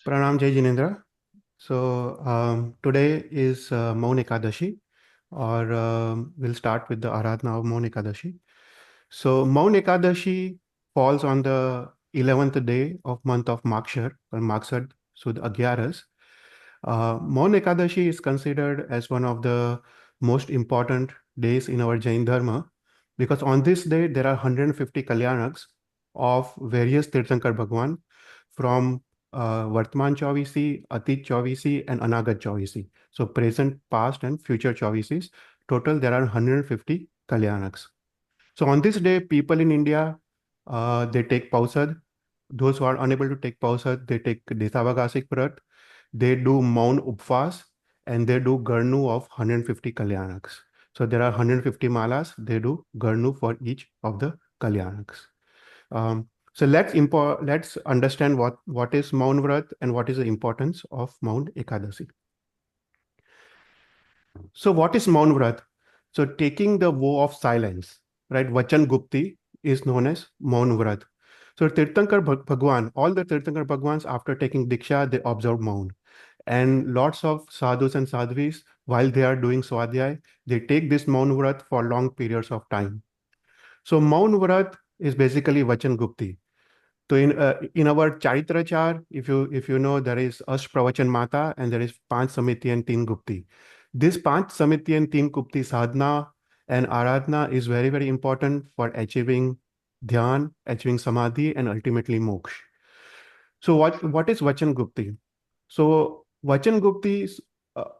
Pranam Jai Jinendra. So today is Maun Ekadashi, or we'll start with the Aradhna of Maun Ekadashi. So Maun Ekadashi falls on the 11th day of month of Makshar, or Maksad Sud Agyaras. Maun Ekadashi is considered as one of the most important days in our Jain Dharma because on this day there are 150 Kalyanaks of various Tirthankar Bhagwan from Vartman Chauvisi, Atit Chauvisi, and Anagat Chauvisi. So present, past, and future Chauvisis. Total, there are 150 Kalyanaks. So on this day, people in India, they take Pausad. Those who are unable to take Pausad, they take Desavagasik Prat. They do Maun Upvas, and they do Garnu of 150 Kalyanaks. So there are 150 malas. They do Garnu for each of the Kalyanaks. So let's understand what is Maun Vrat and what is the importance of Maun Ekadasi. So what is Maun Vrat? So taking the vow of silence, right? Vachan Gupti is known as Maun Vrat. So Tirthankar Bhagwan, all the Tirthankar Bhagwans after taking Diksha, they observe Maun. And lots of sadhus and sadhvis, while they are doing Swadhyay, they take this Maun Vrat for long periods of time. So Maun Vrat is basically Vachan Gupti. So in our Charitrachar, if you know, there is Ash Pravachan Mata and there is Panch Samiti and Teen Gupti. This Panch Samiti and Teen Gupti sadhana and Aradhna is very, very important for achieving dhyan, achieving samadhi, and ultimately moksha. So what is Vachan Gupti? So Vachan Gupti is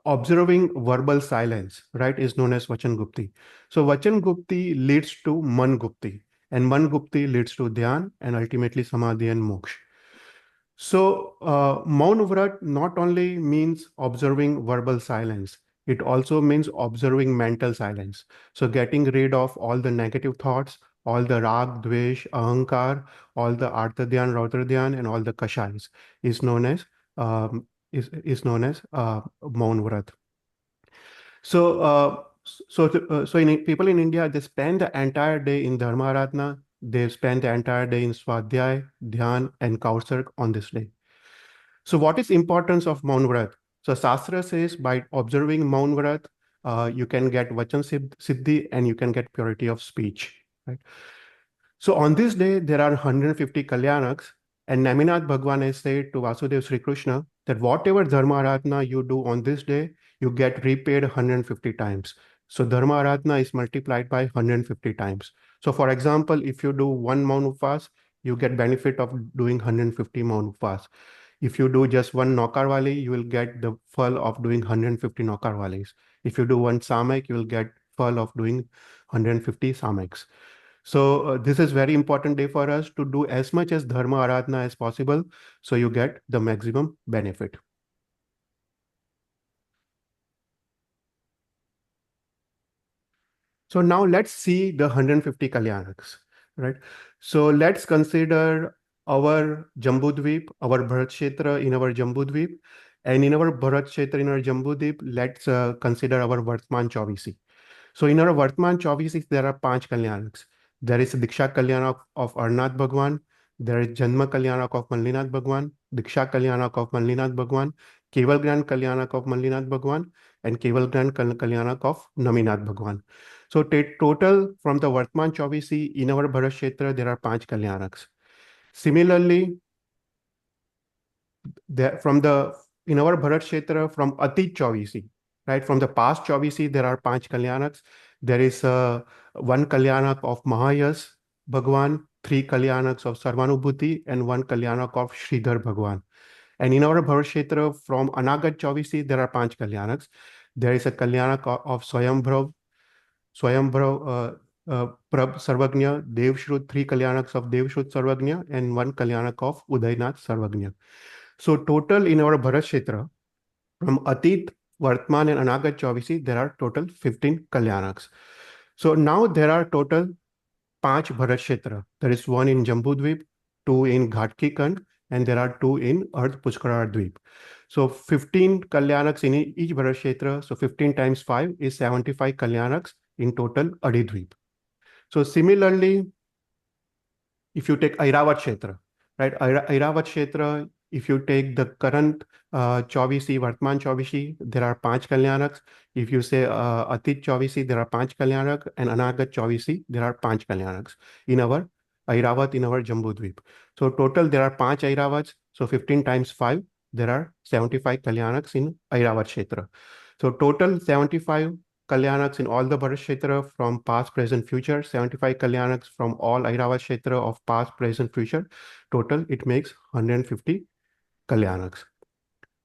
observing verbal silence, right, is known as Vachan Gupti. So Vachan Gupti leads to Man Gupti, and Man Gupti leads to Dhyan and ultimately Samadhi and Moksha. So Maun Vrat not only means observing verbal silence, it also means observing mental silence. So getting rid of all the negative thoughts, all the rag, dvesh, ahankar, all the artha dhyan, rautra dhyan, and all the kashayas is known as Maun Vrat. So, people in India, they spend the entire day in Dharma Aradhana. They spend the entire day in Swadhyay, Dhyan, and Kautsar on this day. So, what is importance of Maun Vrat? So, Shastra says by observing Maun Vrat, you can get Vachan Siddhi and you can get purity of speech. Right. So, on this day, there are 150 Kalyanaks, and Neminath Bhagwan has said to Vasudev Sri Krishna that whatever Dharma Aradhana you do on this day, you get repaid 150 times. So Dharma Aradhana is multiplied by 150 times. So for example, if you do one Maun Upvas, you get benefit of doing 150 Maun Upvas. If you do just one Naukar Wali, you will get the fall of doing 150 Naukar Walis. If you do one Samak, you will get fall of doing 150 Samaks. So this is very important day for us to do as much as Dharma Aradhana as possible, so you get the maximum benefit. So now let's see the 150 Kalyanaks, right? So let's consider our Jambudvip, our Bharat Kshetra in our Jambudvip, and in our Bharat Kshetra in our Jambudvip, let's consider our Vartman Chauvisi. So in our Vartman Chauvisi, there are Panch Kalyanaks. There is Diksha Kalyanak of Arnath Bhagwan, there is Janma Kalyanak of Mallinath Bhagwan, Diksha Kalyanak of Mallinath Bhagwan, Keval Gyan Kalyanak of Mallinath Bhagwan, and Keval Gyan Kalyanak of Neminath Bhagwan. So total from the Vartman Chauvisi in our Bharat Kshetra, there are Panch Kalyanaks. Similarly, from the in our Bharat Kshetra from Atit Chauvisi, right? From the past Chauvisi, there are Panch Kalyanaks. There is one Kalyanak of Mahayas Bhagwan, three Kalyanaks of Sarvanubhuti, and one Kalyanak of Sridhar Bhagwan. And in our Bharat Kshetra from Anagat Chauvisi, there are Panch Kalyanaks. There is a Kalyanak of Swayambhrav Prab Sarvagnya, Devshrut, three Kalyanaks of Devshrut Sarvagnya, and one Kalyanak of Udaynath Sarvagnya. So total in our Bharat Kshetra, from Atit, Vartman, and Anagat Chauvisi, there are total 15 Kalyanaks. So now there are total 5 Bharat Kshetra. There is one in Jambudvip, two in Ghatki Kand, and there are two in Ardh Pushkarar Dweep. So 15 Kalyanaks in each Bharat Kshetra. So 15 times 5 is 75 Kalyanaks in total Adhidweep. So similarly, if you take Airavat Kshetra, right? Airavat Kshetra if you take the current Chauvisi, Vartman Chauvisi, there are Panch Kalyanaks. If you say Atit Chauvisi, there are Panch Kalyanak, and Anagat Chauvisi, there are Panch Kalyanaks in our Airavat, in our Jambudvip. So total there are Panch Airavats. So 15 times 5, there are 75 Kalyanaks in Airavat Kshetra. So total 75 Kalyanaks in all the Bharat Kshetra from past, present, future, 75 Kalyanaks from all Airavat Kshetra of past, present, future. Total, it makes 150 Kalyanaks.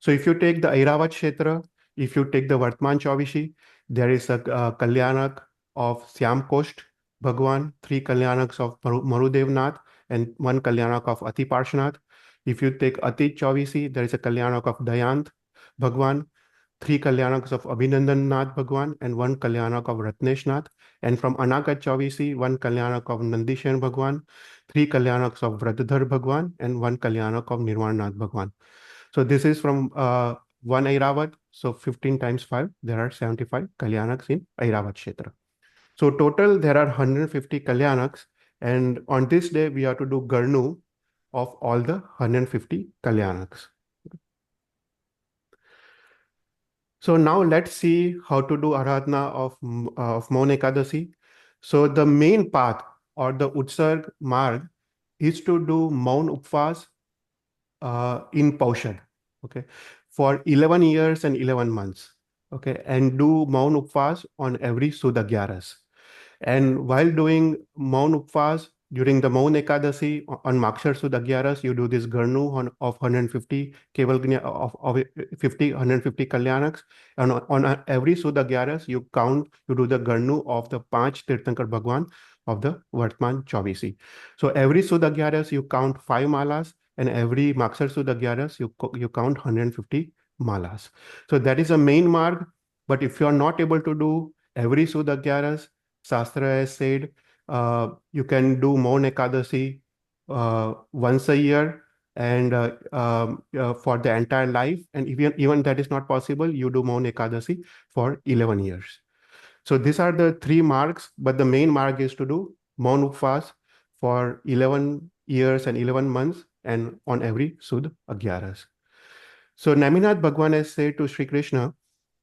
So if you take the Airavat Kshetra, if you take the Vartman Chavishi, there is a Kalyanak of Syam Kosht Bhagwan, 3 Kalyanaks of Marudev Nath, and 1 Kalyanak of Ati Parshanath. If you take Atit Chavishi, there is a Kalyanak of Dayant Bhagwan, 3 Kalyanaks of Abhinandan Nath Bhagwan, and 1 Kalyanak of Ratnesh Nath. And from Anakat Chauvisi, 1 Kalyanak of Nandishan Bhagwan, 3 Kalyanaks of Vradhar Bhagwan, and 1 Kalyanak of Nirvan Nath Bhagwan. So this is from 1 Airavat. So 15 times 5, there are 75 Kalyanaks in Airavat Kshetra. So total, there are 150 Kalyanaks. And on this day, we have to do Garnu of all the 150 Kalyanaks. So now let's see how to do Aradhna of Maun Ekadasi. So the main path or the Utsarg Marg is to do Maun Upvas in Paushad, okay, for 11 years and 11 months, okay, and do Maun Upvas on every Sud Agyaras. And while doing Maun Upvas during the Maun Ekadasi on Makshar Sud Agyaras, you do this Garnu of 150 Keval of 50, 150 Kalyanaks. And on every Sud Agyaras, you do the Garnu of the Panch Tirthankar Bhagwan of the Vartman Chauvisi. So every Sud Agyaras, you count 5 malas, and every Makshar Sud Agyaras, you count 150 malas. So that is a main marg. But if you are not able to do every Sud Agyaras, Shastra has said you can do Maun Ekadasi once a year and for the entire life. And even that is not possible, you do Maun Ekadasi for 11 years. So these are the 3 marks, but the main mark is to do Maun Upvas for 11 years and 11 months and on every Sud Agyaras. So Neminath Bhagwan has said to Sri Krishna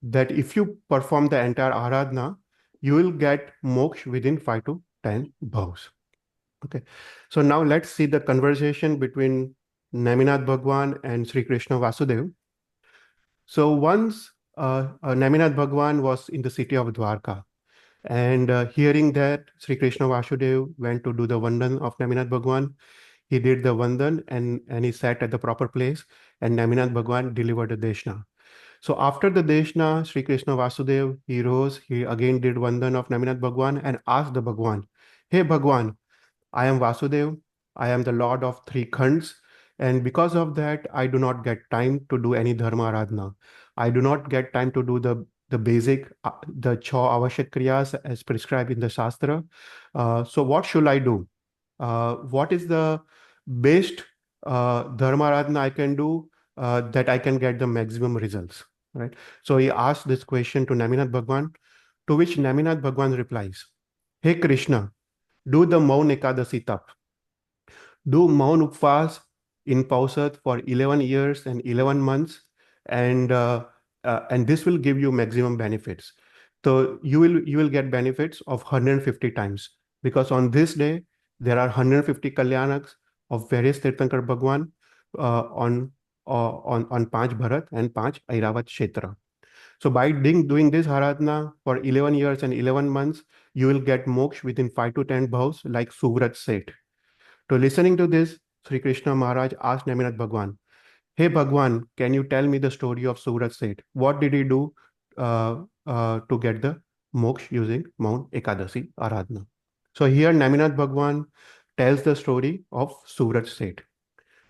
that if you perform the entire Aradhna, you will get moksha within 5 to 10 bhavs. Okay. So now let's see the conversation between Neminath Bhagwan and Sri Krishna Vasudev. So once Neminath Bhagwan was in the city of Dwarka, and hearing that Sri Krishna Vasudev went to do the Vandan of Neminath Bhagwan, he did the Vandan and he sat at the proper place, and Neminath Bhagwan delivered the Deshna. So after the Deshna, Sri Krishna Vasudev, he rose, he again did Vandan of Neminath Bhagwan and asked the Bhagwan, "Hey Bhagwan, I am Vasudev, I am the Lord of 3 Khands, and because of that, I do not get time to do any Dharma Aradhana. I do not get time to do the basic, the Chha Avashyak Kriyas as prescribed in the Shastra. So what should I do? What is the best Dharma Aradhana I can do that I can get the maximum results?" Right? So he asked this question to Neminath Bhagwan, to which Neminath Bhagwan replies, "Hey Krishna, do the Maun Ekadasi Tap. Do Maun Upvas in Pausat for 11 years and 11 months, and this will give you maximum benefits. So you will get benefits of 150 times, because on this day there are 150 Kalyanaks of various Tirthankar Bhagwan on Panch Bharat and Panch Airavat Kshetra. So by doing this Haratna for 11 years and 11 months, you will get moksha within 5 to 10 bhavs, like Suvrat said." To listening to this, Sri Krishna Maharaj asked Neminath Bhagwan, "Hey Bhagwan, can you tell me the story of Suvrat Seth? What did he do to get the moksha using Maun Ekadasi Aradhana?" So here Neminath Bhagwan tells the story of Suvrat Seth.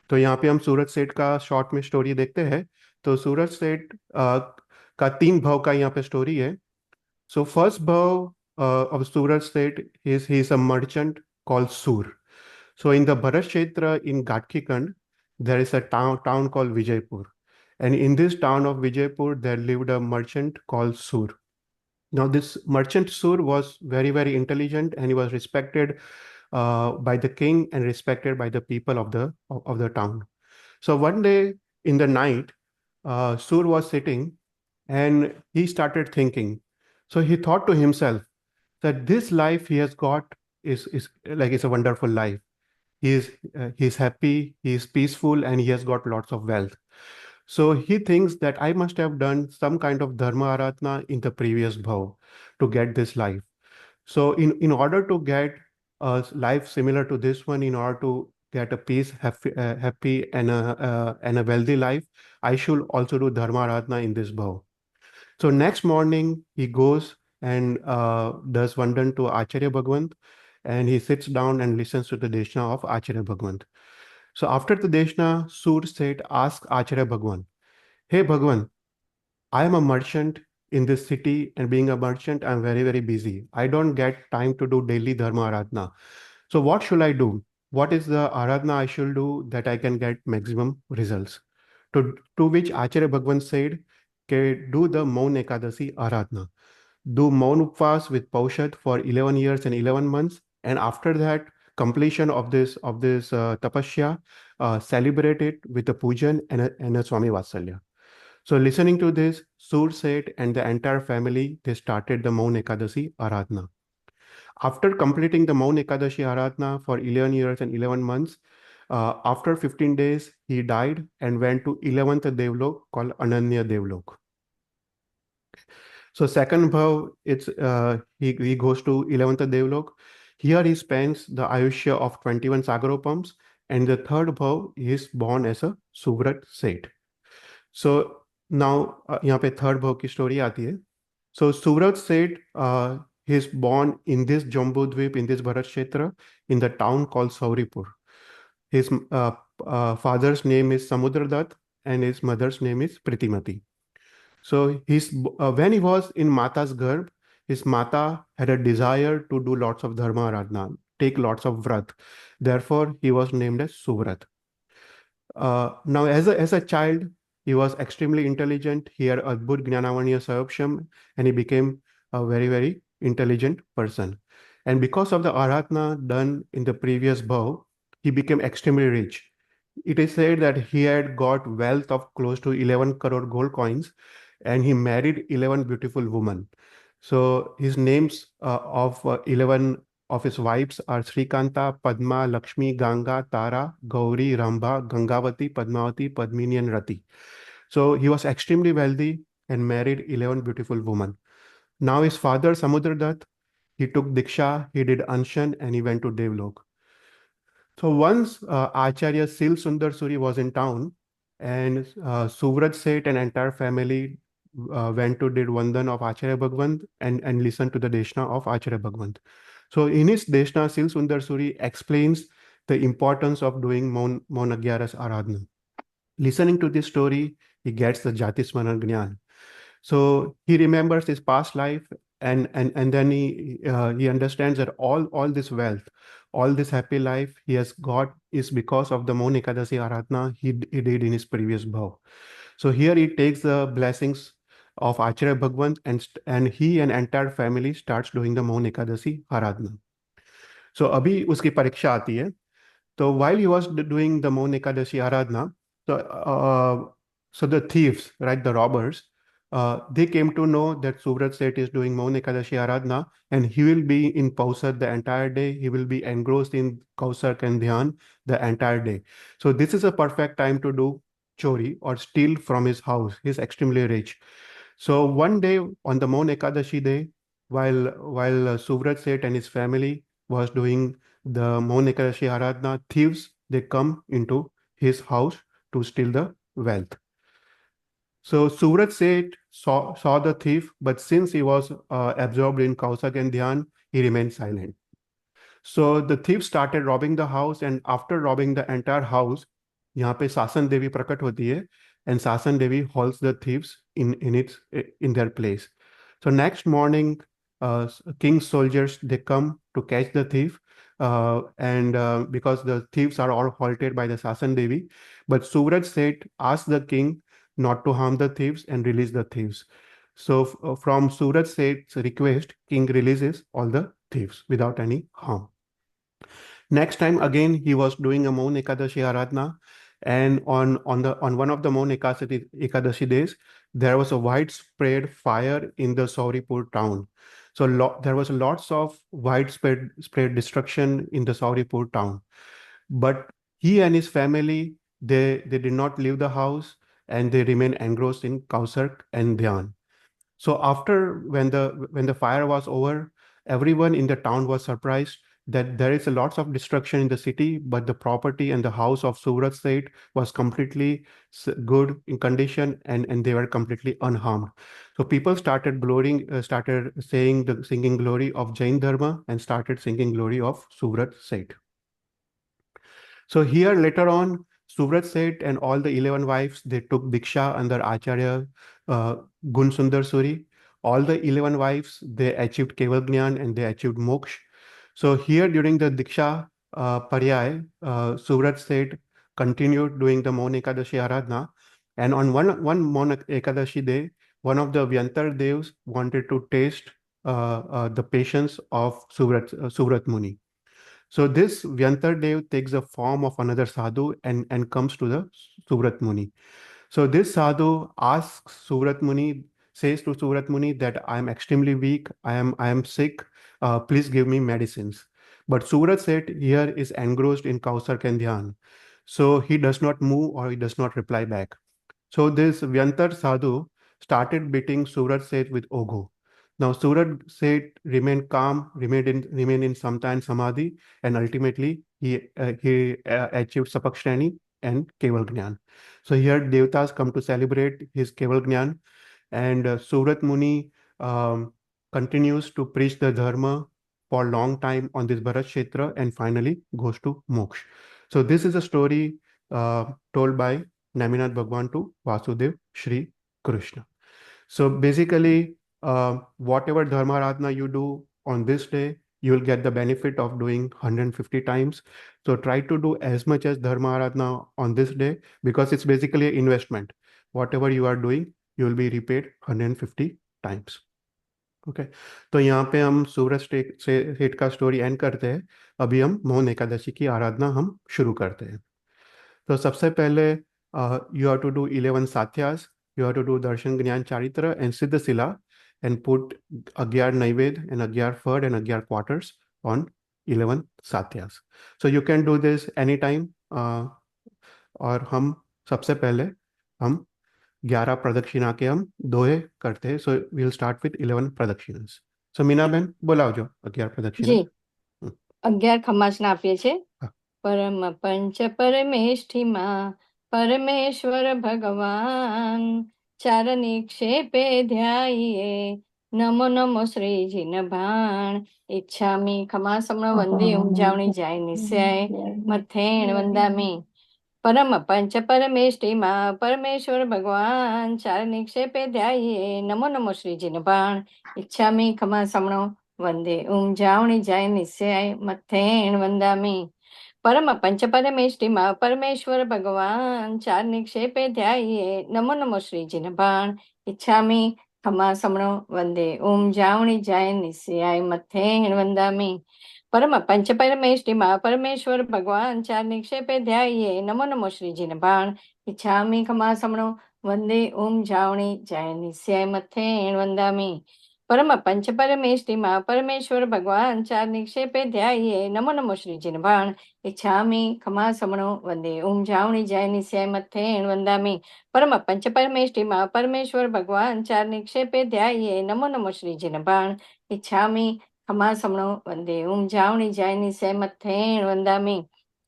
तो यहाँ पे हम सूरज सेठ का short में story देखते हैं. तो सूरज सेठ का 3 भाव का यहाँ पे स्टोरी है. So first bhav of Suraj Seth is a merchant called Sur. So in the Bharat Kshetra in Gatkikand, there is a town called Vijaypur. And in this town of Vijaypur, there lived a merchant called Sur. Now this merchant Sur was very, very intelligent, and he was respected by the king and respected by the people of the town. So one day in the night, Sur was sitting and he started thinking. So he thought to himself that this life he has got is like it's a wonderful life. He's happy, he's peaceful, and he has got lots of wealth. So he thinks that I must have done some kind of dharma aratna in the previous bhav to get this life. So in order to get a life similar to this one, in order to get a peace, happy and a wealthy life, I should also do dharma aratna in this bhav. So next morning he goes and does Vandan to Acharya Bhagwan, and he sits down and listens to the Deshna of Acharya Bhagwan. So after the Deshna, Sur Seth asks Acharya Bhagwan, "Hey Bhagwan, I am a merchant in this city, and being a merchant, I'm very, very busy. I don't get time to do daily Dharma Aradhana. So what should I do? What is the Aradhana I should do that I can get maximum results?" To which Acharya Bhagwan said, "Okay, do the Maun Ekadasi Aradhana. Do Maun Upvas with Paushad for 11 years and 11 months. And after that, completion of this tapasya, celebrate it with a pujan and a Swami Vatsalya." So listening to this, Sur Seth and the entire family, they started the Maun Ekadasi Aradhana. After completing the Maun Ekadashi Aradhana for 11 years and 11 months, after 15 days, he died and went to 11th Devlok called Ananya Devlok. So second bhav, he goes to 11th Devlok. Here he spends the Ayushya of 21 Sagaropams, and the third bhav he is born as a Suvrat Seth. So now यहाँ पे third bhav की story आती है. So Suvrat said he is born in this Jambudvip, in this Bharat Kshetra, in the town called Sauripur. His father's name is Samudradat and his mother's name is Pritimati. So when he was in Mata's garb, his Mata had a desire to do lots of dharma aradhana, take lots of vrat. Therefore, he was named as Suvrat. Now, as a child, he was extremely intelligent. He had Adbhut Jnanavaniya Sayopsham, and he became a very, very intelligent person. And because of the Aratna done in the previous bhav, he became extremely rich. It is said that he had got wealth of close to 11 crore gold coins, and he married 11 beautiful women. So his names of 11 of his wives are Srikanta, Padma, Lakshmi, Ganga, Tara, Gauri, Rambha, Gangavati, Padmavati, Padmini, and Rati. So he was extremely wealthy and married 11 beautiful women. Now his father, Samudradat, he took Diksha, he did Anshan, and he went to Devlok. So once Acharya Sil Sundar Suri was in town, and Suvrat Seth and entire family went to did Vandan of Acharya Bhagwan and listened to the Deshna of Acharya Bhagwan. So in his Deshna, Sil Sundar Suri explains the importance of doing Maun Agyaras Aradhana. Listening to this story, he gets the Jati Smaran Gnyan. So he remembers his past life, and then he understands that all this wealth, all this happy life he has got is because of the Maun Ekadasi Aradhana he did in his previous bhav. So here he takes the blessings of Acharya Bhagwan, and he and entire family starts doing the Maun Ekadasi Aradhana. So अभी उसकी परीक्षा आती है. So while he was doing the Maun Ekadashi Aradhana, so the thieves, right, the robbers, they came to know that Suvrat Seth is doing Maun Ekadashi Aradhana, and he will be in Pausar the entire day. He will be engrossed in Kausar and Dhyan the entire day. So this is a perfect time to do chori or steal from his house. He's extremely rich. So one day on the Maun Ekadashi day, while Suvrat Seth and his family was doing the Maun Ekadashi Aradhana, thieves they come into his house to steal the wealth. So Suvrat Seth saw the thief, but since he was absorbed in Kausak and Dhyan, he remained silent. So the thief started robbing the house, and after robbing the entire house, यहाँ पे सासन देवी प्रकट होती है, and Sasan Devi holds the thieves in their place. So next morning, king's soldiers they come to catch the thief, and because the thieves are all halted by the Sasan Devi, but Suvrat Seth asked the king not to harm the thieves and release the thieves. So from Suvrat Seth's request, king releases all the thieves without any harm. Next time again, he was doing a Maun Ekadashi Aradhana, And on one of the Maun Ekadasi days, there was a widespread fire in the Sauripur town. So there was lots of widespread spread destruction in the Sauripur town. But he and his family, they did not leave the house, and they remained engrossed in Kausar and Dhyan. So after when the fire was over, everyone in the town was surprised that there is a lots of destruction in the city, but the property and the house of Suvrat Seth was completely good in condition, and they were completely unharmed. So people started started saying the singing glory of Jain Dharma and started singing glory of Suvrat Seth. So here later on, Suvrat Seth and all the 11 wives, they took Diksha under Acharya Gun Sundar Suri. All the 11 wives, they achieved Keval Gnan and they achieved Moksha. So here during the Diksha Paryay, Suvrat Seth continued doing the Maun Ekadashi Aradhna. And on one Maun Ekadashi day, one of the Vyantar Devs wanted to taste the patience of Suvrat Muni. So this Vyantar Dev takes the form of another sadhu and comes to the Suvrat Muni. So this sadhu asks Suvrat Muni, says to Suvrat Muni that I am extremely weak, I am sick, please give me medicines. But Suvrat Seth here is engrossed in Kausar and Dhyan. So he does not move or he does not reply back. So this Vyantar Sadhu started beating Surat Seth with Ogo. Now Surat Seth remained calm, remained in Samta and Samadhi, and ultimately he achieved Sapakshani and Keval Gnan. So here Devtas come to celebrate his Keval Gnan, and Surat Muni continues to preach the Dharma for a long time on this Bharat Kshetra and finally goes to Moksha. So this is a story told by Neminath Bhagwan to Vasudev Shri Krishna. So basically, whatever Dharma Aradhana you do on this day, you will get the benefit of doing 150 times. So try to do as much as Dharma Aradhana on this day because it's basically an investment. Whatever you are doing, you will be repaid 150 times. Okay तो यहाँ पे हम सूरज सेठ का story and करते हैं। अभी हम मौन एकादशी की आराधना हम शुरू करते हैं। तो सबसे पहले यू हैव टू डू 11 सात्यास, you have to do darshan gyan charitra and Siddh Shila and put अग्यार नैवेद्य एंड अग्यार फर्ड एंड अग्यार क्वार्टर्स ऑन 11 सात्यास। So you can do this any time. और हम सबसे पहले हम 11 प्रदक्षिणा के हम दोहे करते हैं। सो वील स्टार्ट विथ 11 प्रदक्षिणास। सो मीना बेन बोलाओ जो 11 प्रदक्षिणा। જી 11 ખમાસના આપીએ છે। પરમ પંચ પરમેષ્ઠીમાં પરમેશ્વર ભગવાન ચાર નિક્ષેપે ધ્યાયે નમો નમો શ્રીજી ન ભાણ ઈચ્છામી ખમા સમણ વંદે ઊંજાવણી જાય નિશ્ચય મથેણ વંદામી પરમ પંચ પરમેષ્ઠીમાં પરમેશ્વર ભગવાન ચાર નિક્ષેપે ધ્યાયે નમો નમો શ્રીજી ન ભાણ ઈચ્છામી ખમા સમણો વંદે ઊંજાવણી જાય નિશ્ચય મથેણ વંદામી પરમ પંચ પરમેષ્ઠીમાં પરમેશ્વર ભગવાન ચાર નિક્ષેપે ધ્યાયે નમો નમો શ્રીજી ન ભાણ ઈચ્છામી ખમા સમણો વંદે ઊંજાવણી જાય નિશ્ચય મથેણ વંદામી પરમ પંચ પરમેષ્ઠીમાં પરમેશ્વર ભગવાન ચાર નિક્ષેપે ધ્યાયે નમો નમો શ્રીજી ન ભાણ ઈચ્છામી ખમા સમણો વંદે ઊંજાવણી જાય નિશ્ચય મથેણ વંદામી પરમ પંચ પરમેષ્ઠીમાં પરમેશ્વર ભગવાન ચાર નિક્ષેપે ધ્યાયે નમો નમો શ્રીજી ન ભાણ ઈચ્છામી ખમા સમણો વંદે ઊંજાવણી જાય નિશ્ચય મથેણ વંદામી પરમ પંચ પરમેષ્ઠીમાં પરમેશ્વર ભગવાન ચાર નિક્ષેપે ધ્યાયે નમો નમો શ્રીજી ન ભાણ ઈચ્છામી ખમા સમણો વંદે ઊંજાવણી જાય નિશ્ચય મથેણ વંદામી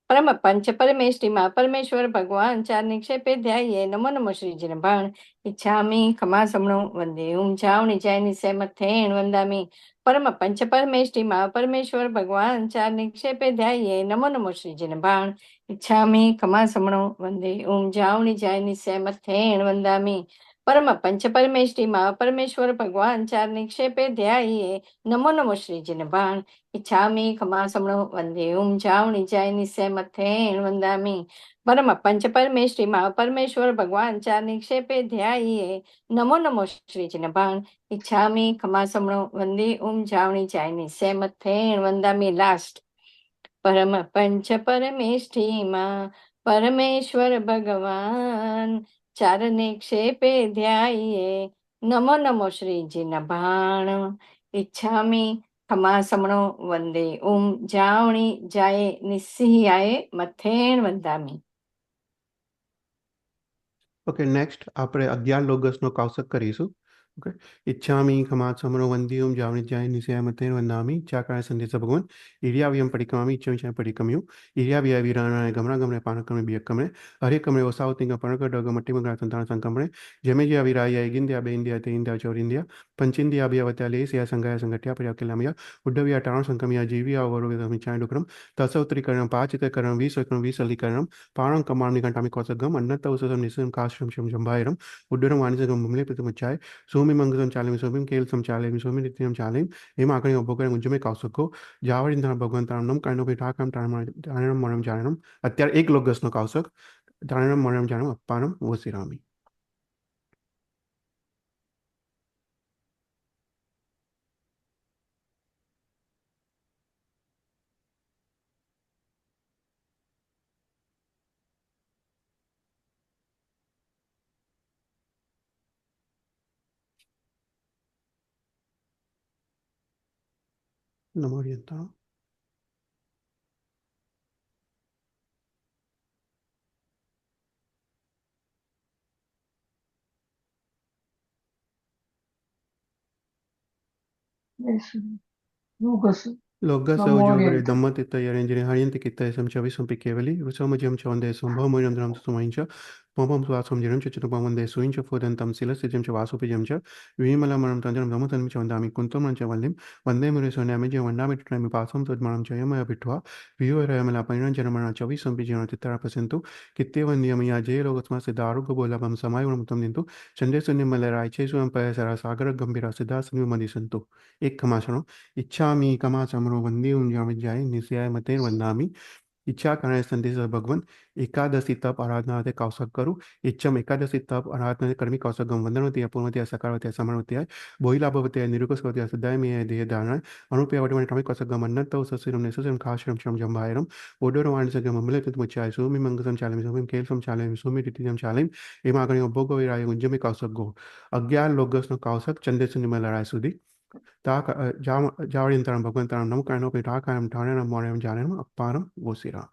પરમ પંચ પરમેષ્ઠીમાં પરમેશ્વર ભગવાન ચાર નિક્ષેપે ધ્યાયે નમો નમો શ્રીજી ન ભાણ ઈચ્છામી ખમા સમણો વંદે ઊંજાવણી જાય નિશ્ચય મથેણ વંદામી પરમ પંચ પરમેષ્ઠીમાં પરમેશ્વર ભગવાન ચાર નિક્ષેપે ધ્યાયે નમો નમો શ્રીજી ન ભાણ ઈચ્છામી ખમા સમણો વંદે ઊંજાવણી જાય નિશ્ચય મથેણ વંદામી પરમ પંચ પરમેષ્ઠીમાં પરમેશ્વર ભગવાન ચાર નિક્ષેપે ધ્યાયે નમો નમો શ્રીજી ન ભાણ ઈચ્છામી ખમા સમણો વંદે ઊંજાવણી જાય નિશ્ચય મથેણ વંદામી પરમ પંચ પરમેષ્ઠીમાં પરમેશ્વર ભગવાન ચાર નિક્ષેપે ધ્યાયે નમો નમો શ્રીજી ન ભાણ ઈચ્છામી ખમા સમણો વંદે ઊંજાવણી જાય નિશ્ચય મથેણ વંદામી લાસ્ટ પરમ પંચ પરમેષ્ઠીમાં परमेश्वर भगवान चरणे क्षेपे ध्याये। नमो नमो श्रीजी नभाण। इच्छामि खमासमणो वंदे ओम जावणी जाये निस्सिहाये मथेण वंदामी। ઓકે નેક્સ્ટ આપણે 11 લોગસનો કૌશક કરીશું. ઓકે ઈચ્છામિ ખમાત સમરો વંદ્યમ જાવણી જાય નિશય મતે વંદામિ ચાકાય સંદેશ ભગવાન ઇરિયાવ્યમ પરિક્રમામિ ઇચ્છમ પરિક્રમ્યું ઇરિયાવ્ય વિરાણાય ગમણા ગમણે પાનકમે બિયકમે હરે કમણે વસાવતિંગ પણક ડગ મટ્ટી સંતાન સંકમણે જેમે જે વિરાય ઇન્ડિયા બે ઇન્ડિયા તે ઇન્ડિયા ચોર ઇન્ડિયા પંચિન્ડિયા અભ્યવત્યા લે સિયા સંગાય સંગઠ્યા પર્યાકેલામિયા ઉડ્ડવ્યા ટાણ સંકમિયા જીવ્યા અવરોગમિ ચાય ડુક્રમ તસૌત્રીકરણ પાચિતકરણ વિસકરણ વિસલીકરણ પાણં કમાણની ઘંટામી કૌશગમ અન્નતૌસમ નિસમ કાશ્યમ શમ જંભાયરમ ઉડ્ડરમ વાણિજગમ મમલે પ્રતિમચ્ચાય સોમી મંગલમ ચાલેમી સોમીમ કેલસમ ચાલેમી સોમી નિત્યમ ચાલેમ એમ આકણી અભોકરે મુંજમે કૌશકો જાવળિંધર ભગવાન તારણમ કાયનો પિઠાકમ તારણમ મરમ જાણમ અત્યારે એક લોગસનો કૌશક તારણમ મરમ જાણમ અપ્પાનમ વસિરામી. નમો યંતા લોગસ ઉજોગરે દમ્મતિત્ત યરેન્જિને હરિયંતિ કિત્તય સમચવિસંપి કેવલી સમજ્યમ ચવંદે સંભવમયમ ધ્રમ સુમયંચ પમમ સ્વાસમ જિરમ ચિત્તપમ વંદે સુઈંચ ફોદંતમ શિલસ્યજમ ચ વાસુપિજમ ચ વિમલમરમ તંજમ ધમતન્મ ચ વંદામિ કુંતમં ચ વલ્લિમ વંદે મુરે સોન્યામિ જે વંદામિ ટ્રમી પાસમ તદ્મણમ ચ યમય પિઠ્વા વિયોરયમલા પરિણંજનમણા ચવિસંપि જીર્ણ તિત્તરાપસંતુ કિત્તે વંદ્યમયા જે રોગસ્મા સિદ્ધારુગ બોલાભમ સમાયુણમતમ નિંતુ ચંદે શૂન્યમલરાય છે સ્વયં પયસરા સાગર ગંભીરા સિદ્ધાસન્યુ મદિસંતુ. એક ખમાસણો ઈચ્છામિ કમાચમરો વંદે જાય નિશ્યાય મતે વંદામિ ઈચ્છા કરે સંદેશ ભગવાન એકાદશી તપ આરાધના તે કૌશક કરું ઈચ્છમ એકાદશી તપ આરાધના કર્મી કૌશકમ વંદનવતી પૂર્ણવતી સકારવતી સમણવતી બોઈલાભવતી નિરુકસ્વતી સદાયમી દેહ ધારણ અનુપ્ય વટમણ ટમી કૌશકમ અન્નતો સસિરમ નેસસિરમ ખાશ્રમ શમ જંભાયરમ ઓડોર વાણસગમ મમલે તુત મુચાય સુમી મંગસમ ચાલેમી સુમી કેલસમ ચાલેમી સુમી રીતિજમ ચાલેમ એમાં આગળ ભોગો વિરાય ઉંજમી કૌશક ગો 11 લોગસનો કૌશક ચંદેસુની લડાઈ સુધી જાવળિંતરમ ભગવંતરમ નમકાયનો પિઠાકાયમ ઠાણેરમ મોણેમ જાણેમ અપ્પારમ વોસિરા.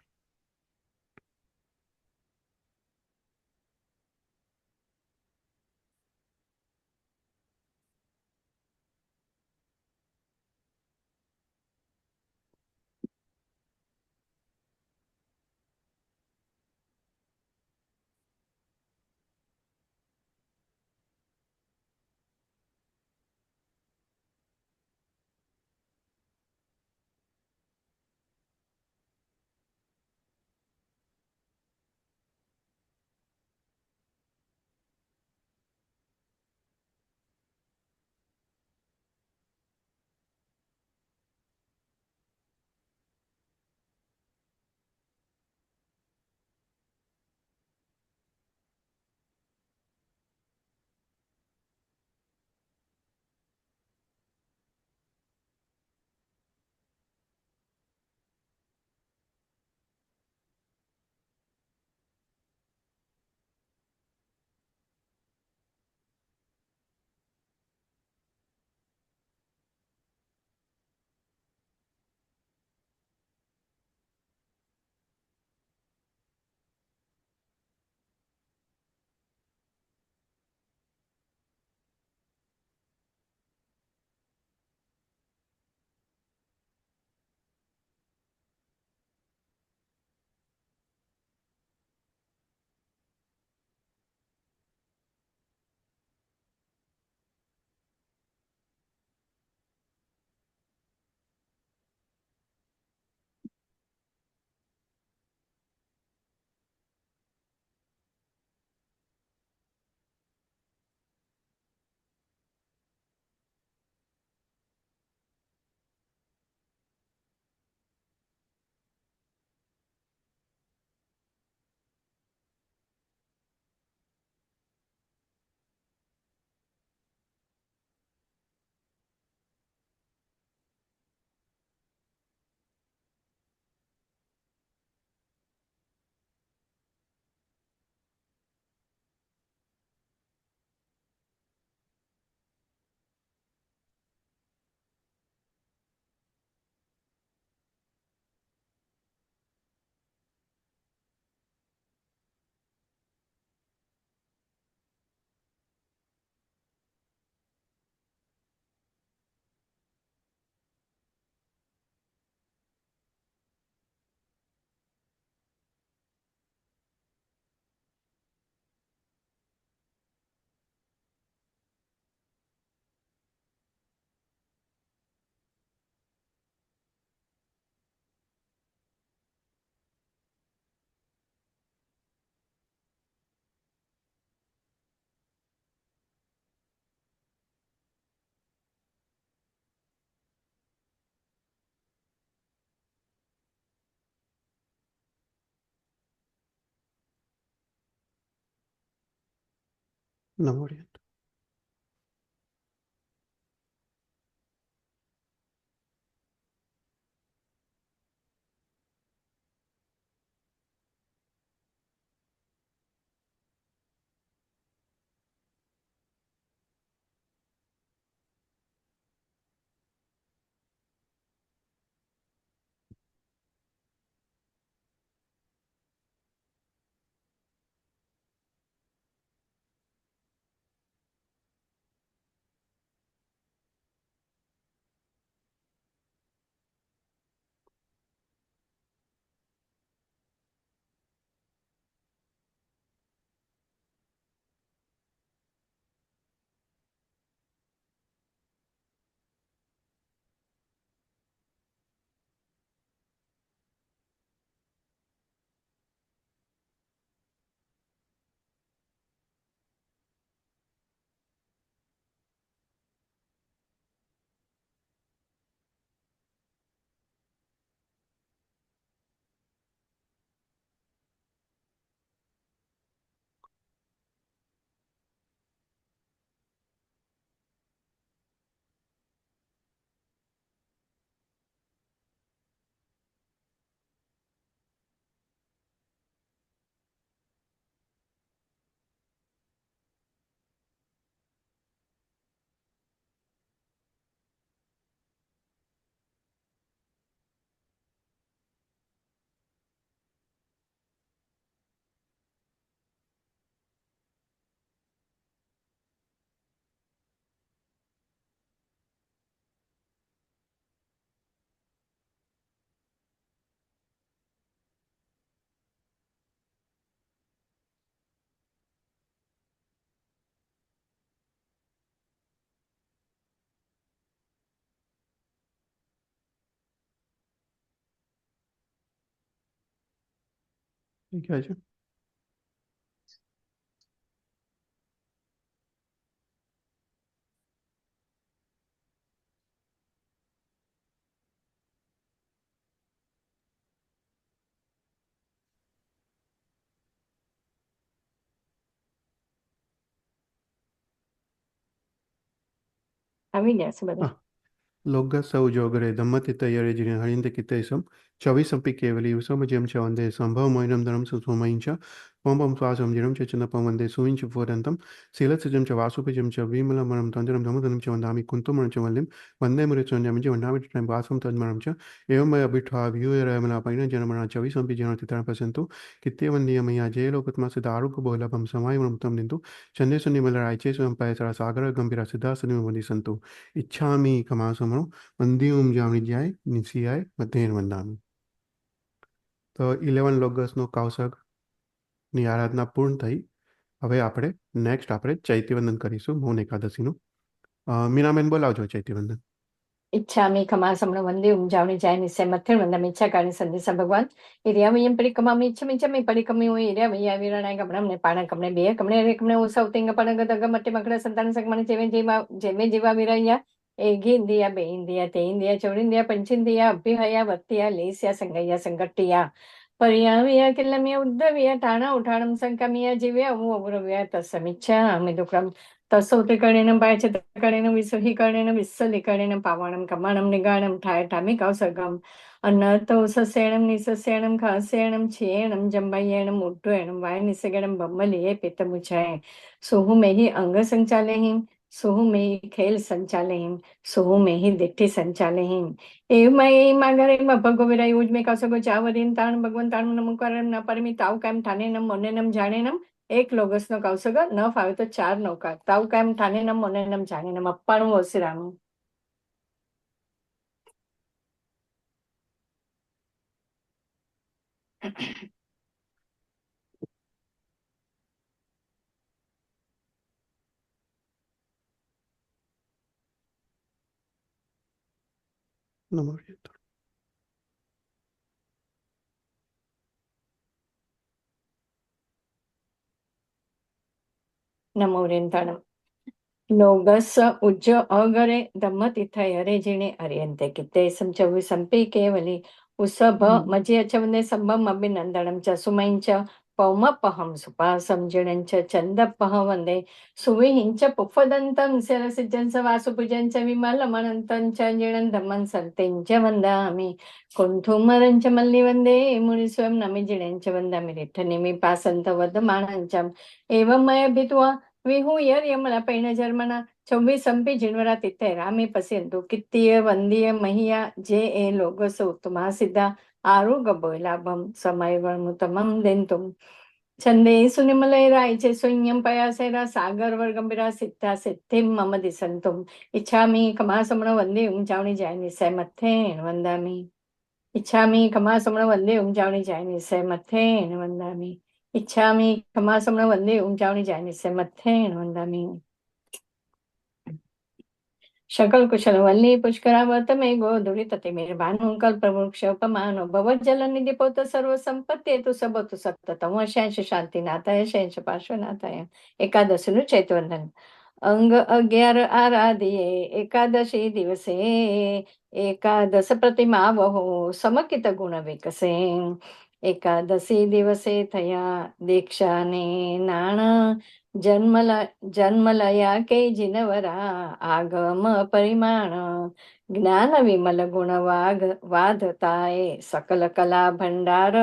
નમો ઓરિયન્ટ. ઠીક છે. આવી ગયા છે બધા. હા. લોગસૌ જોગરે ધમ્મતિતયરે હરિંદ કિતેશમ ચવિસંપી કેવલી સમજ્યમ ચ વંદે સંભવમોયનમ ધર્મ સુસ્વમયં ચ પંપમ સ્વાસમ જીરમ ચ ચંદપમ વંદે સુવિંચ ફોરંતમ શીલસજમ ચ વાસુપજમ ચ વિમલમરમ તંજરમ ધમધનમ ચ વંદામિ કુંતુમરમ ચ વલ્લિમ વંદે મૃત્યુંજમ ચ વંદામિ ટાઈમ વાસમ તજમરમ ચ એવમય અભિઠા વ્યુયરમલા પૈન જનમણા ચવિસંપી જનતિતરણ પસંતુ કિત્યવંદીયમયા જે લોકત્મા સિદ્ધારુક બોલભમ સમાયમૃતમ નિંતુ ચંદેશુનિ મલરાયચે સ્વયં સાગર ગંભીરા સિદ્ધાસનિ વંદી સંતુ ઈચ્છામી કમાસમણો મંદિયુમ જામણી જાય નિશિયાય મધ્યેન વંદામી. તો 11 લોગસનો કૌશકની આરાધના પૂર્ણ થઈ. હવે આપણે નેક્સ્ટ આપણે ચૈત્યવંદન કરીશું મૌન એકાદશીનું. મીનાબેન બોલાવજો ચૈત્યવંદન. इच्छामि खमासमण वन्दे जावनि जाय निश्चय मथिर वंदम इच्छा कानि संदेशा भगवान इरियावयं परिकमामि इच्छमिच्छमि परिकमि ओ इरियावय्या विरणाय गमणं ने पाण कमणे बे कमणे रे कमणे उसौ तिंग पणग दग मट्टे मकड़ संतान सकमण जेमे जीवा विरया एगी इंदिया बे इंदिया ते इंदिया चौड़िंदिया पंचिंदिया अभ्युहया वत्तिया लेस्या संगया संगट्टिया पर्यावया किल्लमिया उद्धविया टाणा उठाणं संकमिया जीव्या उग्रव्या तस्समिच्छामि दुक्रम तत्सौत्रिकर्णेन पायचित्रकर्णेन विसुहिकर्णेन विस्सलिकर्णेन पावनं कमणं निगाणं ठायठामि कौसगम् अन्नतौ सस्येणं निसस्येणं खास्येणं क्षीयेणं जम्बयेणं उड्डयेणं वायनिसगणं बम्मलिये पित्तमुचाय सोहु मेहि अंग संचालयिं सोहु मेहि खेल संचालयिं सोहु मेहि दिट्ठि संचालयिं एवमय मागरे भगो विराय उजमे कौसगो चावरीन ताण भगवन ताण नमकरम न परमि ताव कायम ठानेनम मोनेनम जाणेनम एक લોગસનો કૌશગ ન ફાવે તો 4 નૌકા તાવ કાયમ ઠાનેનમ મોનેનમ જાણેનમ અપ્પાણું ઓસિરાનું. નમો ઓરિયન્ટ. નમો રેન્તાણમ લોગસ ઉજ્જ અગરે ધમ્મતિથય હરે જીણે અર્યંતે કિતે સંચવિ સંપી કેવલી ઉસભ મજ્ય ચવને સંભમ અભિનંદનમ ચ સુમૈં ચ पौमपहं सुपासं जिणञ्च चन्दपः वन्दे सुविहिञ्च पुष्पदन्तं शिरसिजं स वासुभुजं च विमलमनन्तं च जिणन्धमं सन्तिं च वन्दामि कुन्थुमरं च मल्लिवन्दे मुनिस्वं नमि जिणं च वन्दामि रिठनिमिपासन्त वदमाणं एवं मया भित्वा विहूय यमलपैणजर्मणा चौबीसंपि जिण्वरा तिथे रामे पश्यन्तु कित्तीय वन्दीय मह्या जे ए लोगस उत्तमा सिद्धा आरुगभोलाभं समयवर्मुतमं देन्तुं छन्दे सुनिमलय रायचे शून्यं पयासेरा सागर वर्गंबिरा सिद्धा सिद्धिं मम दिसन्तुम् इच्छामि कमासमण वन्दे चावणी जायनि सै मत्थेन वन्दामि इच्छामि कमासमण वन्दे चावणी जायनि सै मत्थेन वन्दामि इच्छामि कमासमण वन्दे चावणी जायनि सै मत्थेन वन्दामि शकल कुशल वल्ली पुष्करावत मे गोधुरी तते मेर भानु कल्पवृक्ष उपमानो भवज्जल निधि पोत सर्व संपत्ती तु सबतु सप्ततम शैंश शांतीनाथाय शैंश पार्श्वनाथाय एकादशीનું ચૈતવંદન અંગ 11 આરાધીએ એકાદશી દિવસે એકાદશ પ્રતિમા વહો સમકિત ગુણ વિકસે એકાદશી દિવસે થયા દીક્ષા ને નાણા જન્મલયા કે જીનવરા આગમ પરિમાણ જ્ઞાન વિમલ ગુણ વાધતાએ સકલ કલા ભંડાર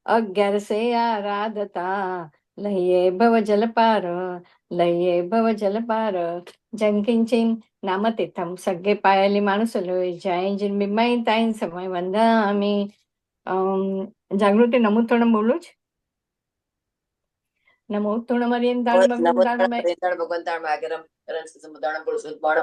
11 આરાધતા લઈએ ભવ જલપાર લઈએ ભવ જલપાર જંકિંચિન નામતીર્થમ સગ્ગે પાયેલી માણસો જૈન જીન બિમાઈ તાઈન સમય વંદામી જાગૃતિ નમો થોડું બોલું જ નમો તૃણમર્યંતાણ નમો ભગવંતાણ ભગવંતાણ આગરમ કરંસ સમુદાણ પુરુષોત્તમાણ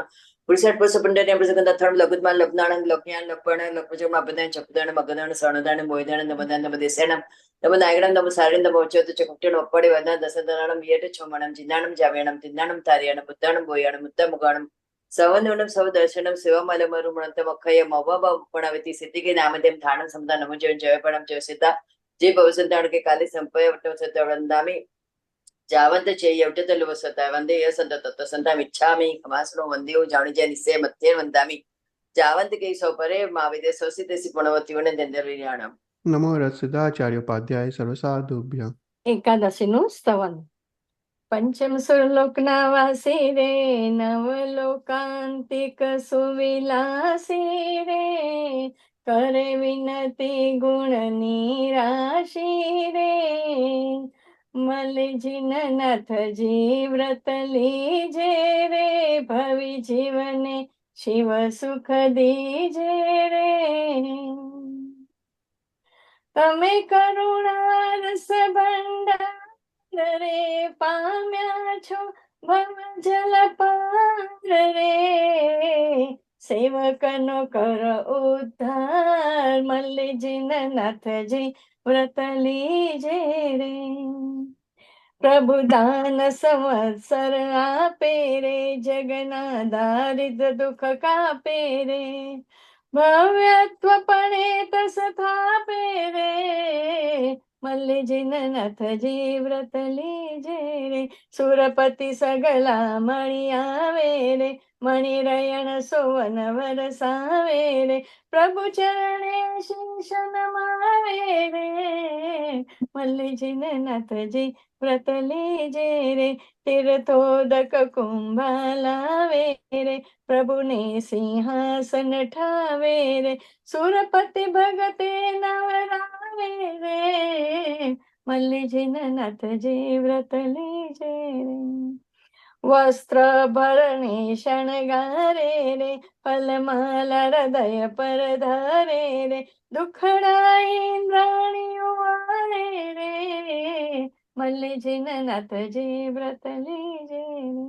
પુરુષાર્થ પુરુષ પુંડ્ય પ્રસગંધ થર્મ લઘુત્માન લગ્નાણ લગ્યાન લપણ લપજમ અબદાન ચપદાન મગદાન સણદાન મોયદાન નમદાન નમદેસેણમ નમ નાયગણ નમ સારિન નમ ઉચ્ચત ચકુટ્યણ ઓપડે વદન દસદનાણમ યેટ છોમણમ જિનાણમ જાવણમ તિનાણમ તારિયાણમ બુદ્ધાણમ બોયાણમ મુત્તમુગાણમ સવનવણમ સવ દર્શનમ સેવામલમરુમણંતમ અખય મવબ પણાવતી સિદ્ધિકે નામદેમ થાણમ સમદા નમો જય જયપણમ જય સીતા જે ભવસંતાણ કે કાલી સંપય વટમ સત્યવંદામી જાવંત છે યવટતલ વસતા વંદે યસંતત સંતા મિચ્છામિ કમાસનો વંદેઓ જાણી જાય નિશ્ચય મધ્ય વંદામિ જાવંત કે સૌ પરે માવિદે સોસી તેસી પુણવતીઓને દંડરિયાણમ નમો રસિદાચાર્યોપાધ્યાય સર્વસાધુભ્ય એકાદશીનું સ્તવન પંચમ સુરલોકના વાસી રે નવલોકાંતિક સુવિલાસી રે કરે વિનતી ગુણની રાશિ રે મલિજીનનાથજી વ્રત લીજે રે ભવિ જીવને શિવ સુખ દીજે રે તમે કરુણા રસ ભંડાર રે પામ્યા છો ભવ જલ પાર રે સેવકનો કર ઉદ્ધાર મલ્લિજીનનાથજી વ્રત લીજે રે પ્રભુ દાન સંવત્સર આપે રે જગના દારિદ્ર દુઃખ કાપે રે ભવ્યત્વ પણેત સ્થાપે રે મલ્લિજીનનાથજી વ્રત લીજે રે સુરપતિ સગલા મણી આવે રે મણિરયણ સોવન વરસાવે રે પ્રભુ ચરણે શીશ નમાવે રે મલ્લિજીનનાથજી વ્રત લીજે રે તીર્થોદક કુંભ લાવે રે પ્રભુને સિંહાસન ઠાવે રે સુરપતિ ભગતે નવરાવે રે મલ્લિજીનનાથજી વ્રત લીજે રે વસ્ત્ર ભરણી શણગારે રે ફલમાલા હૃદય પર ધારે રે દુખડા ઇન્દ્રાણીઓ વારે રે મલ્લિજીનનાથજી વ્રત લીજે રે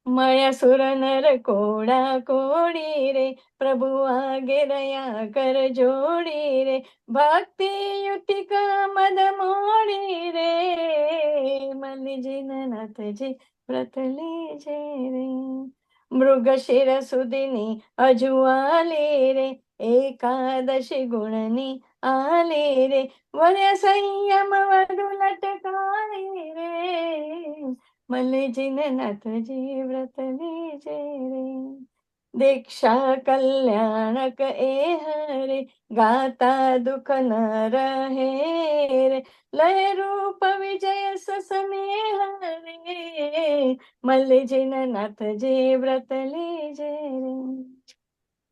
મળ્યા સુર નર કોડા કોડી રે પ્રભુ આગે રહ્યા કર જોડી રે ભક્તિ યુતિક મદ મોડી રે મલ્લિજીનનાથજી વ્રત લીજે રે મૃગશિર સુધીની હજુ આલે રે એકાદશી ગુણની આલે રે વર્ય સંયમ વધુ લટકાવે રે મલ્લિજીનનાથજી વ્રત લીજે રે दीक्षा कल्याणक ए हरे, गाता दुख न रहे रे, लय रूप विजय ससने हरे, मल्लिजिन नाथ जी व्रत लीजे रे.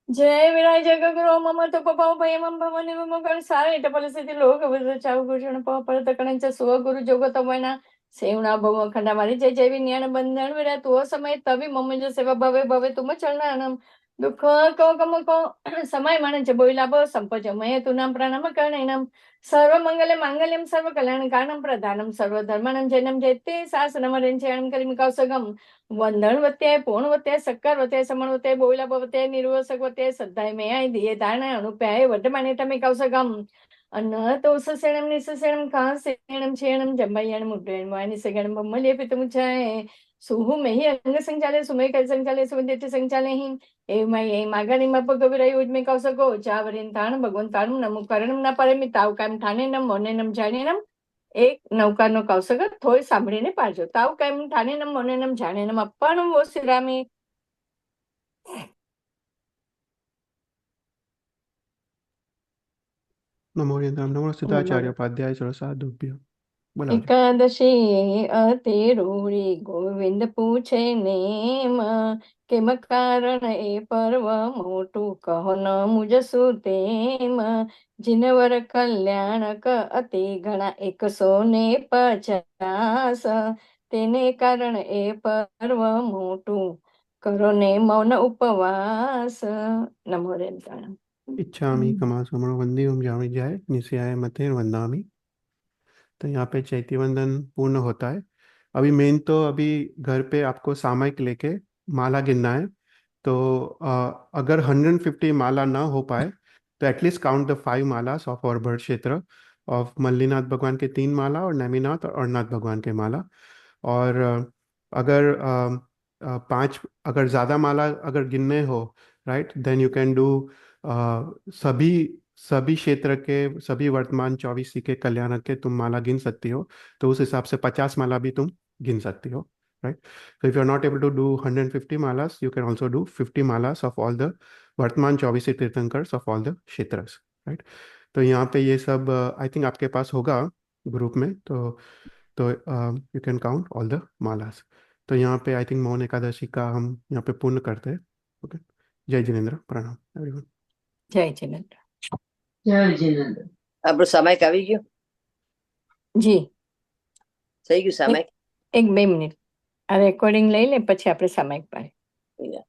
जय विराय जगगुरु मम तो पपाव भयमं भवनि विमुखं सारे परिस्थिती लोक चाव भूषण परतकणंच स्वगुरु जोगतमना सेवना भव खंडा मारी जय जय विज्ञान बंधन विरा तो समय तभी मम जो सेवा भवे भवे तुम चरणानम दुःख को कम को समय मानच बोइलाभ संपज मय तु नाम प्रणाम करणेनम सर्व मंगल मांगल्यम सर्व कल्याण कारणम प्रधानम सर्व धर्मानं जैनम जयते शासनम रेंचयनम करिम कौसगम वंदनवत्याय पूर्णवत्याय सक्करवत्याय समणवत्याय बोइलाभवत्याय निर्वसकवत्याय सद्धाय मेयाय दिये दारण अनुप्याय वर्धमाने टमे कौसगम अन्न तोषसेणं निससेणं कासेणं क्षेणं जम्बय्यण मुड्डयण वाणि सगणं बम्मले पितमुचाय सुहु मेहि अंग संचाले सुमे कल संचाले सुवंदेति संचाले ही ए मय मागणी मप गविराय उजमे कौसगो चावरिन ताण भगवन ताण नमो करणम न परे मिताव कायम ठाणे नम मोने नम जाणे नम એક નૌકાનો કૌશક થોડી સાંભળીને પાડજો તાવ કેમ ઠાને નમ મને નમ જાણે નમ અપ્પાનું વો શ્રીરામી नमो नमो सिद्धाचार्य उपाध्याय सरसाधुभ्यो. बोला जी. એકાદશી અતિ રૂડી ગોવિંદ પૂછે નેમ કેમ કારણ એ પર્વ મોટું કહો ન મુજ સુતેમ જીનવર કલ્યાણક અતિ ઘણા 150 તેને કારણ એ પર્વ મોટું કરો ને મૌન ઉપવાસ નમો રેતાણમ. इच्छामि कमासमणो वंदे ओम जामि जाय निस्याय मते वंदामि. तो यहाँ पे चैती वंदन पूर्ण होता है. अभी मेन तो अभी घर पे आपको सामयिक लेके माला गिनना है. तो अगर 150 माला ना हो पाए तो एटलीस्ट काउंट द 5 मालास ऑफ और भट्ट क्षेत्र ऑफ मल्लीनाथ भगवान के 3 माला और नेमिनाथ और अरनाथ भगवान के माला. और अगर 5 अगर ज़्यादा माला अगर गिनने हो, right, then you can do सभी सभी क्षेत्र के सभी वर्तमान 24 के कल्याणक के तुम माला गिन सकती हो. तो उस हिसाब से 50 माला भी तुम गिन सकती हो, right? So if you're not able to do 150 malas, you can also do 50 malas of all the वर्तमान 24 tirthankaras of all the क्षेत्र्स, right? तो यहाँ पे ये सब आई थिंक आपके पास होगा ग्रुप में. तो you can count all the मालास. तो यहाँ पे आई थिंक मौन एकादशी का हम यहाँ पे पूर्ण करते हैं. ओके. जय जिनेन्द्र. प्रणाम एवरीवन. જય જિનેન્દ્ર. જય જીનેન્દ્ર. આપણો સામાયિક આવી ગયો? જી થઈ ગયું સામાયિક? એક 2 મિનિટ આ રેકોર્ડિંગ લઈ લે પછી આપણે સામાયિક પાડીએ.